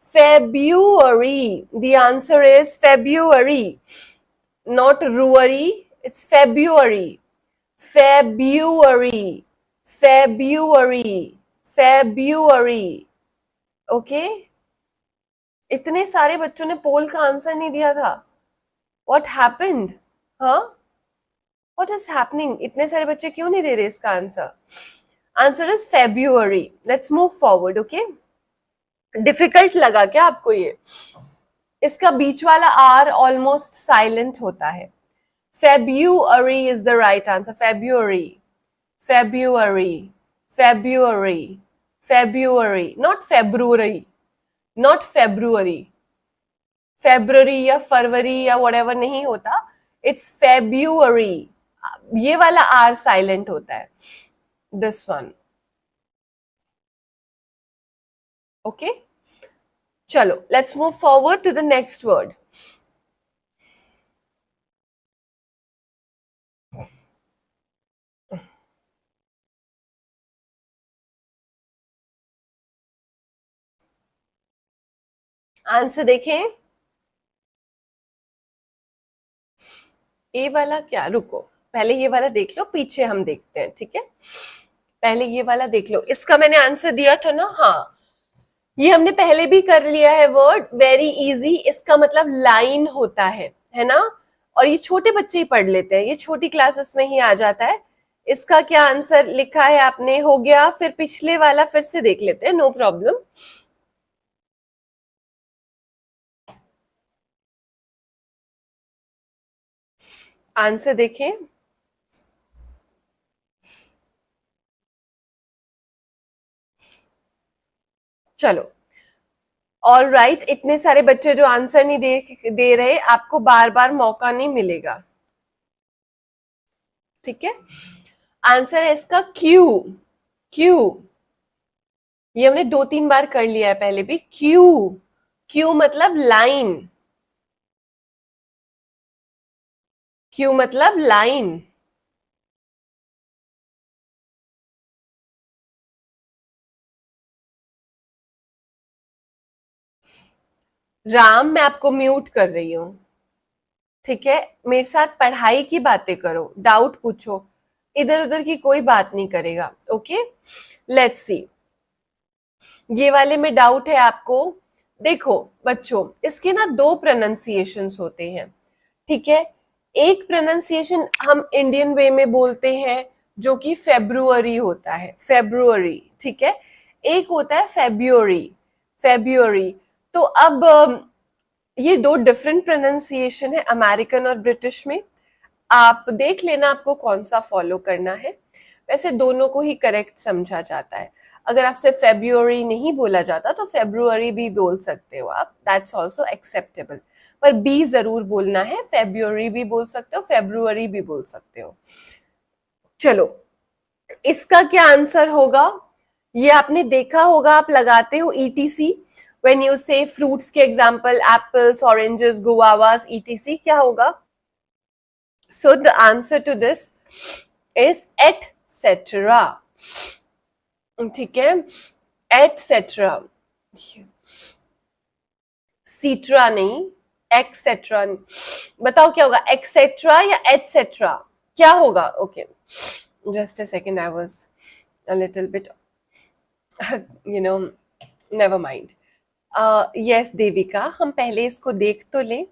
February. The answer is February. Not Ruary. It's February. February. February. February. Okay? इतने सारे बच्चों ने पोल का आंसर नहीं दिया था. What happened? हाँ? What is happening? इतने सारे बच्चे क्यों नहीं दे रहे इसका answer? Answer is February. Let's move forward, okay? Difficult लगा क्या आपको ये? इसका बीच वाला आर ऑलमोस्ट साइलेंट होता है. February is the right answer. February. February. February. February. Not February. Not February. February या फरवरी या whatever नहीं होता. It's February. ये वाला आर साइलेंट होता है. This one. Okay? चलो, let's move forward to the next word. Answer देखें. ए वाला क्या, रुको पहले ये वाला देख लो, पीछे हम देखते हैं. ठीक है, पहले ये वाला देख लो. इसका मैंने आंसर दिया था ना. हाँ, ये हमने पहले भी कर लिया है. Word very easy. इसका मतलब लाइन होता है ना. और ये छोटे बच्चे ही पढ़ लेते हैं, ये छोटी क्लासेस में ही आ जाता है. इसका क्या आंसर लिखा है आपने? हो गया. फिर पिछले वाला फिर से देख लेते हैं, नो प्रॉब्लम. आंसर देखें. चलो, ऑल राइट. इतने सारे बच्चे जो आंसर नहीं दे रहे, आपको बार बार मौका नहीं मिलेगा. ठीक है, आंसर है इसका क्यू. क्यू ये हमने 2-3 बार कर लिया है पहले भी. क्यू. क्यू मतलब लाइन. क्यू मतलब लाइन. राम, मैं आपको म्यूट कर रही हूं. ठीक है, मेरे साथ पढ़ाई की बातें करो, डाउट पूछो, इधर उधर की कोई बात नहीं करेगा. Okay, let's see. ये वाले में डाउट है आपको. देखो बच्चों, इसके ना 2 प्रोनाउंसिएशंस होते हैं. ठीक है, एक प्रोनाउंसिएशन हम इंडियन वे में बोलते हैं जो कि फेब्रुअरी होता है. फेब्रुअरी. ठीक है, एक होता है फेब्रुअरी. फेब्रुअरी. तो अब ये 2 डिफरेंट प्रोनाउंसिएशन है अमेरिकन और ब्रिटिश में. आप देख लेना आपको कौन सा फॉलो करना है. वैसे दोनों को ही करेक्ट समझा जाता है. अगर आपसे फेब्रुअरी नहीं बोला जाता तो फेब्रुअरी भी बोल सकते हो आप. That's also acceptable. पर बी जरूर बोलना है. फेब्रुअरी भी बोल सकते हो, फेब्रुअरी भी बोल सकते हो. चलो, इसका क्या आंसर होगा? ये आपने देखा होगा, आप लगाते हो ETC when you say fruits के एग्जाम्पल, एप्पल्स, ऑरेंजेस, गुआवास, ETC. क्या होगा? So the answer to this is etc. ठीक है, etc. सीट्रा नहीं, एक्सेट्रा. बताओ क्या होगा, एक्सेट्रा या एटसेट्रा? क्या होगा? Okay, just a second. I was a little bit never mind. Yes Devika, हम पहले इसको देख तो लें.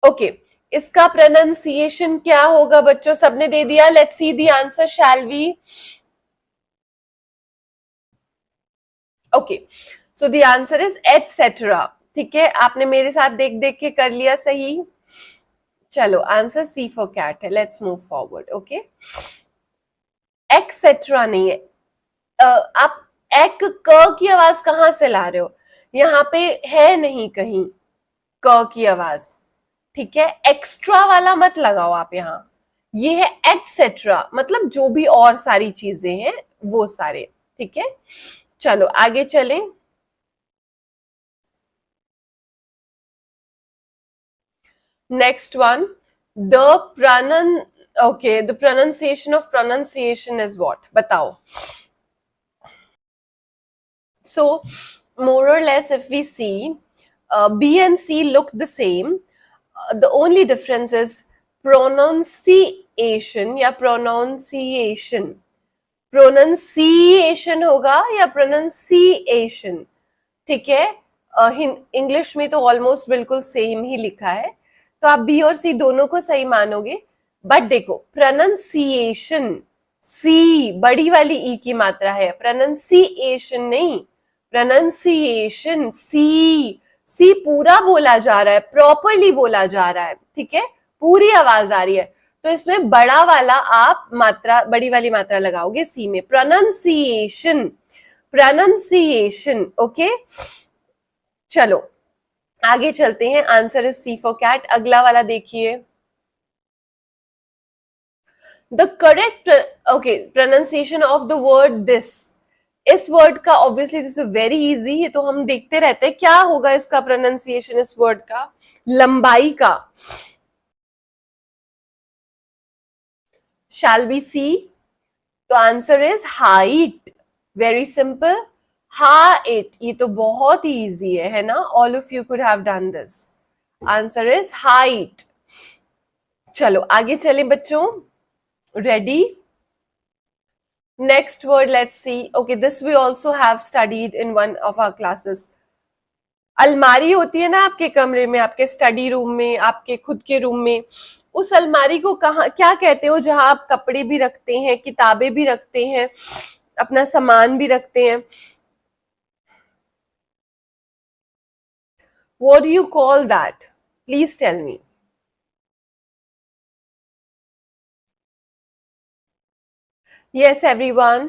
ओके, इसका प्रोनाउंसिएशन क्या होगा बच्चों? सबने दे दिया. Let's see the answer, shall we? Okay, so the answer is etcetera. ठीक है, आपने मेरे साथ देख देख के कर लिया सही. चलो, आंसर C फॉर कैट है. Let's move forward. Okay, etcetera नहीं है. आप एक क की आवाज कहां से ला रहे हो? यहाँ पे है नहीं कहीं क की आवाज. ठीक है, एक्स्ट्रा वाला मत लगाओ आप यहाँ. ये है एटसेट्रा, मतलब जो भी और सारी चीजें हैं वो सारे. ठीक है, चलो आगे चलें. Next one, the pronunciation of pronunciation is what? बताओ. So more or less if we see, B and C look the same. The only difference is pronunciation या pronunciation. प्रोनंसिएशन होगा या प्रोनंसिएशन, ठीक है. इंग्लिश में तो ऑलमोस्ट बिल्कुल same ही लिखा है, तो आप बी और सी दोनों को सही मानोगे. बट देखो प्रोनंसिएशन, सी बड़ी वाली ई की मात्रा है, प्रोनंसिएशन नहीं, प्रोनंसिएशन. सी पूरा बोला जा रहा है, प्रॉपरली बोला जा रहा है, ठीक है, पूरी आवाज आ रही है. तो इसमें बड़ा वाला आप मात्रा, बड़ी वाली मात्रा लगाओगे सी में, प्रोनंसिएशन, प्रोनंसिएशन. ओके, चलो आगे चलते हैं. Answer is C for cat. अगला वाला देखिए. The correct, okay, pronunciation of the word this. इस वर्ड का obviously this is very easy, ये तो हम देखते रहते हैं. क्या होगा इसका प्रोनाउंसिएशन इस वर्ड का, लंबाई का? शैल वी सी? तो answer is height. Very simple, height. ये तो बहुत ही इजी है ना, all of you could have done this. Answer is height. चलो आगे चले बच्चों. Ready? Next word, let's see. Okay, this we also have studied in one of our classes. अलमारी होती है ना आपके कमरे में, आपके स्टडी रूम में, आपके खुद के रूम में. उस अलमारी को कहाँ, क्या कहते हो, जहां आप कपड़े भी रखते हैं, किताबें भी रखते हैं, अपना सामान भी रखते हैं. What do you call that? Please tell me. Yes, everyone.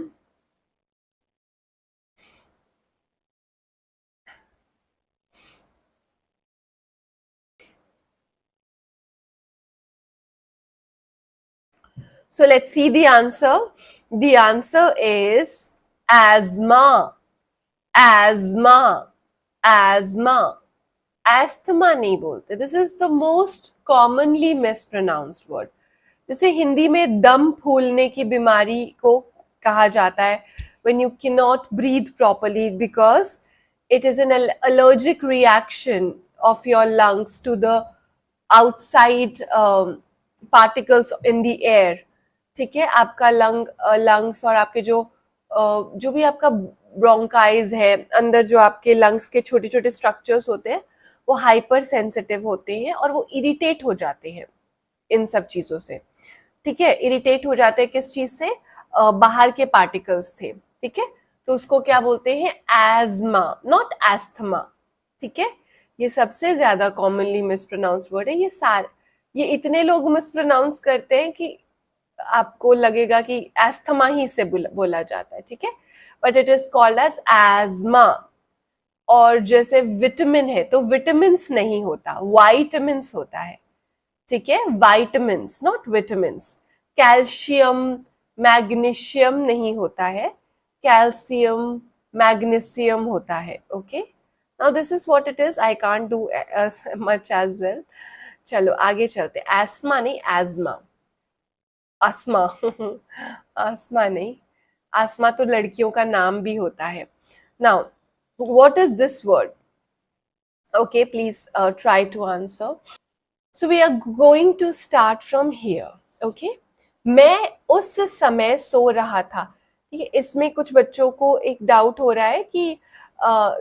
So let's see the answer. The answer is asthma. Asthma. Asthma. Asthma नहीं बोलते. This is the most commonly mispronounced word. जैसे हिंदी में दम फूलने की बीमारी को कहा जाता है, when you cannot breathe properly because it is an allergic reaction of your lungs to the outside particles in the air. ठीक है, आपका लंग्स और आपके जो भी आपका ब्रोंकाइज है, अंदर जो आपके लंग्स के छोटे छोटे स्ट्रक्चर्स होते हैं, वो हाइपर सेंसिटिव होते हैं और वो इरिटेट हो जाते हैं इन सब चीजों से. ठीक है, इरिटेट हो जाते हैं किस चीज से? बाहर के पार्टिकल्स थे. ठीक है, तो उसको क्या बोलते हैं? एज्मा, नॉट एस्थमा. ठीक है, ये सबसे ज्यादा कॉमनली मिसप्रोनाउंस्ड वर्ड है. ये इतने लोग मिसप्रोनाउंस करते हैं कि आपको लगेगा कि एस्थमा ही से बोला जाता है. ठीक है, but it is called as asthma. और जैसे विटामिन है तो विटामिन्स नहीं होता, वाइटामिन्स होता है. ठीक है, vitamins not vitamins. Calcium, magnesium नहीं होता है, कैल्शियम, मैग्नीशियम होता है. Okay, now this is what it is. I can't do much as well. चलो आगे चलते. एस्मा नहीं, एज्मा. आसमा आसमा नहीं, आसमा तो लड़कियों का नाम भी होता है. Now what is this word? Okay, please try to answer. So we are going to start from here. Okay? मैं उस समय सो रहा था. ठीक है, इसमें कुछ बच्चों को एक डाउट हो रहा है कि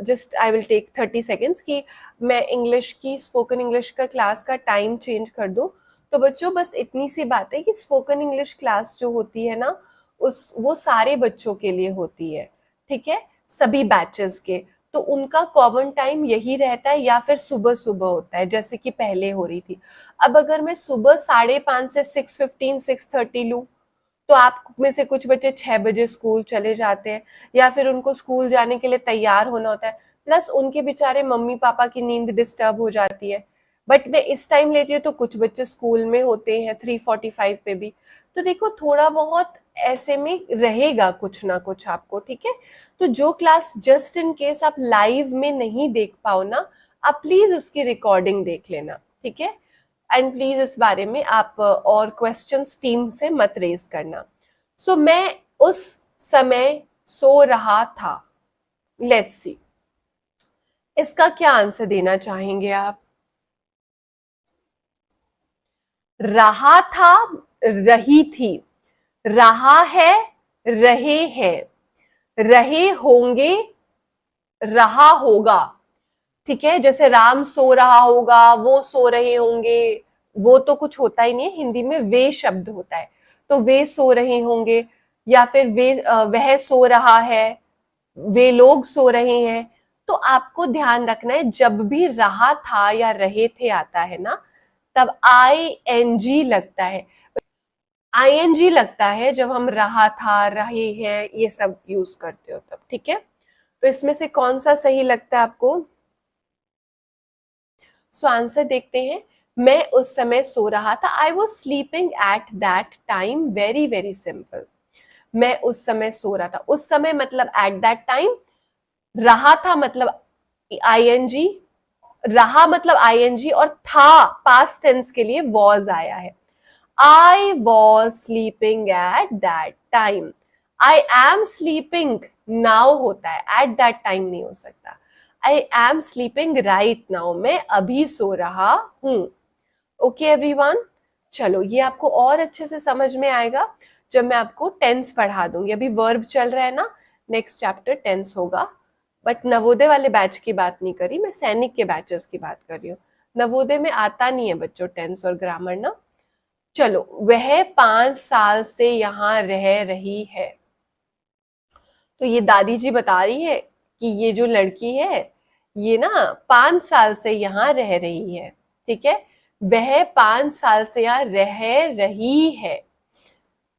just I will take 30 seconds कि मैं इंग्लिश की, स्पोकन इंग्लिश का क्लास का टाइम चेंज कर दूं. तो बच्चों बस इतनी सी बात है कि स्पोकन इंग्लिश क्लास जो होती है ना, वो सारे बच्चों के लिए होती है. ठीक है, सभी बैचेस के. तो उनका कॉमन टाइम यही रहता है या फिर सुबह सुबह होता है जैसे कि पहले हो रही थी. अब अगर मैं सुबह 5:30 से 6:15 6:30 लूं तो आप में से कुछ बच्चे 6 बजे स्कूल चले जाते हैं या फिर उनको स्कूल जाने के लिए तैयार होना होता है, प्लस उनके बेचारे मम्मी पापा की नींद डिस्टर्ब हो जाती है. बट मैं इस टाइम लेती हूँ तो कुछ बच्चे स्कूल में होते हैं 3:45 पे भी. तो देखो थोड़ा बहुत ऐसे में रहेगा कुछ ना कुछ आपको. ठीक है, तो जो क्लास जस्ट इन केस आप लाइव में नहीं देख पाओ ना, आप प्लीज उसकी रिकॉर्डिंग देख लेना. ठीक है, एंड प्लीज इस बारे में आप और क्वेश्चंस टीम से मत रेज करना. सो मैं उस समय सो रहा था. Let's see. इसका क्या आंसर देना चाहेंगे आप? रहा था, रही थी, रहा है, रहे हैं, रहे होंगे, रहा होगा। ठीक है, जैसे राम सो रहा होगा, वो सो रहे होंगे, वो तो कुछ होता ही नहीं है, हिंदी में वे शब्द होता है, तो वे सो रहे होंगे, या फिर वह सो रहा है, वे लोग सो रहे हैं। तो आपको ध्यान रखना है, जब भी रहा था या रहे थे आता है ना, तब ING लगता है। ING लगता है जब हम रहा था, रहे हैं, ये सब यूज करते हो तब। ठीक है, तो इसमें से कौन सा सही लगता है आपको? सो आंसर देखते हैं। मैं उस समय सो रहा था, I was sleeping at that time, very very simple. मैं उस समय सो रहा था, उस समय मतलब एट दैट टाइम, रहा था मतलब ING, रहा मतलब ING, और था पास्ट टेंस के लिए वॉज आया है। I was sleeping at that time. I am sleeping now होता है, at that time नहीं हो सकता। I am sleeping right now, मैं अभी सो रहा हूं। ओके एवरीवन, चलो ये आपको और अच्छे से समझ में आएगा जब मैं आपको टेंस पढ़ा दूंगी। अभी वर्ब चल रहा है ना, नेक्स्ट चैप्टर टेंस होगा। बट नवोदय वाले बैच की बात नहीं करी, मैं सैनिक के बैचेस की बात कर रही हूँ। नवोदय में आता नहीं है बच्चों टेंस और ग्रामर ना। चलो, वह 5 साल से यहाँ रह रही है। तो ये दादी जी बता रही है कि ये जो लड़की है ये ना 5 साल से यहाँ रह रही है। ठीक है, वह 5 साल से यहाँ रह रही है।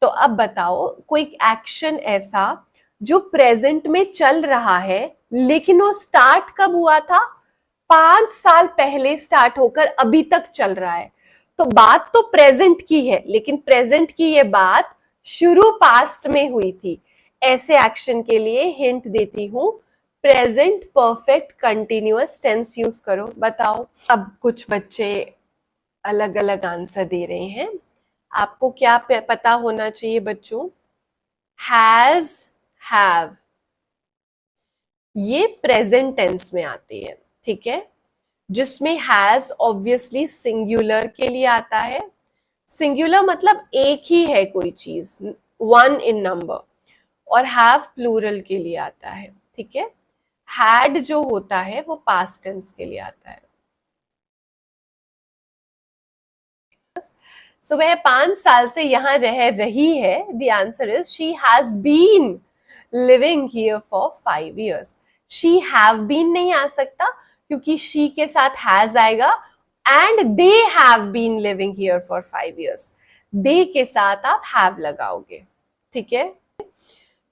तो अब बताओ कोई एक्शन ऐसा जो प्रेजेंट में चल रहा है, लेकिन वो स्टार्ट कब हुआ था? 5 साल पहले स्टार्ट होकर अभी तक चल रहा है। तो बात तो प्रेजेंट की है, लेकिन प्रेजेंट की ये बात शुरू पास्ट में हुई थी। ऐसे एक्शन के लिए हिंट देती हूं, present perfect continuous tense use करो। बताओ। अब कुछ बच्चे अलग अलग आंसर दे रहे हैं, आपको क्या पता होना चाहिए बच्चों? हैज, हैव, ये प्रेजेंट टेंस में आती है। ठीक है, जिसमें हैज ऑब्वियसली सिंगुलर के लिए आता है। सिंगुलर मतलब एक ही है कोई चीज, वन इन नंबर, और हैव प्लूरल के लिए आता है। ठीक है, हैड जो होता है वो पास्ट टेंस के लिए आता है। सो वह 5 साल से यहाँ रह रही है। The answer is she has been living here for 5 years। She have been नहीं आ सकता क्योंकि शी के साथ हैज आएगा, and they have been living here for 5 years। They के साथ आप हैव लगाओगे। ठीक है,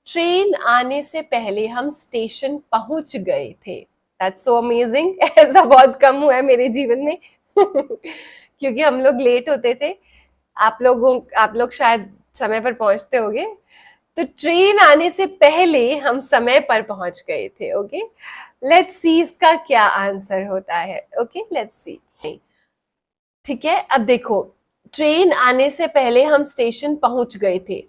ट्रेन आने से पहले हम स्टेशन पहुंच गए थे। That's so amazing. ऐसा बहुत कम हुआ है मेरे जीवन में क्योंकि हम लोग लेट होते थे। आप लोग शायद समय पर पहुंचते होगे। तो ट्रेन आने से पहले हम समय पर पहुंच गए थे। ओके, लेट्स सी इसका क्या आंसर होता है। Okay, let's see. ठीक है, अब देखो, ट्रेन आने से पहले हम स्टेशन पहुंच गए थे,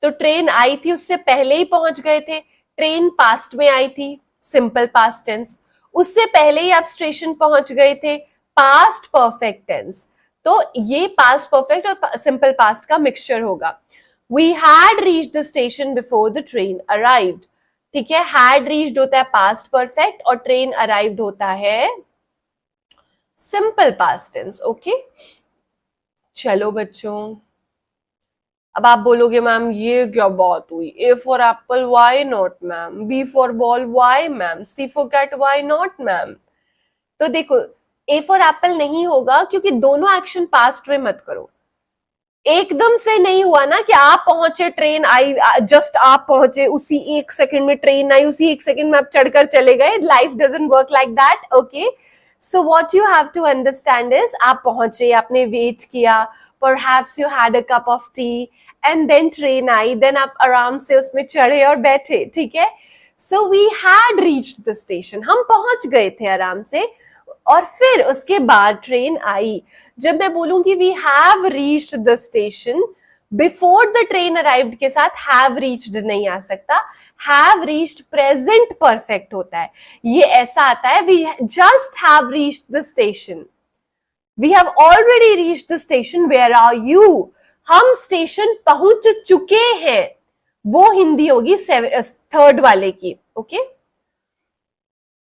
तो ट्रेन आई थी उससे पहले ही पहुंच गए थे। ट्रेन पास्ट में आई थी, सिंपल पास्ट टेंस। उससे पहले ही आप स्टेशन पहुंच गए थे, पास्ट परफेक्ट टेंस। तो ये पास्ट परफेक्ट और सिंपल पास्ट का मिक्सचर होगा। We had reached the station before the train arrived. ठीक है, हैड रीच्ड होता है पास्ट परफेक्ट और ट्रेन अराइव्ड होता है सिंपल पास्ट टेंस। ओके, चलो बच्चों, अब आप बोलोगे मैम ये क्या बात हुई? A for apple why not ma'am, B for ball why ma'am, C for cat why not ma'am. तो देखो, ए फॉर एप्पल नहीं होगा क्योंकि दोनों एक्शन पास्ट में मत करो। एकदम से नहीं हुआ ना कि आप पहुंचे, ट्रेन आई, जस्ट आप पहुंचे, उसी 1 सेकंड में ट्रेन आई, उसी 1 सेकंड में आप चढ़कर चले गए। Life doesn't work like that. Okay, so what you have to understand is, आप पहुंचे, आपने वेट किया, perhaps you had a cup of tea, and then train आई, देन आप आराम से उसमें चढ़े और बैठे। ठीक है, so we had reached the station, हम पहुंच गए थे आराम से, और फिर उसके बाद ट्रेन आई। जब मैं बोलूंगी we have reached the station, before the train arrived के साथ हैव रीच्ड नहीं आ सकता। हैव रीच्ड प्रेजेंट परफेक्ट होता है, ये ऐसा आता है we just have reached the station, we have already reached the station, where are you, हम स्टेशन पहुंच चुके हैं, वो हिंदी होगी थर्ड वाले की। ओके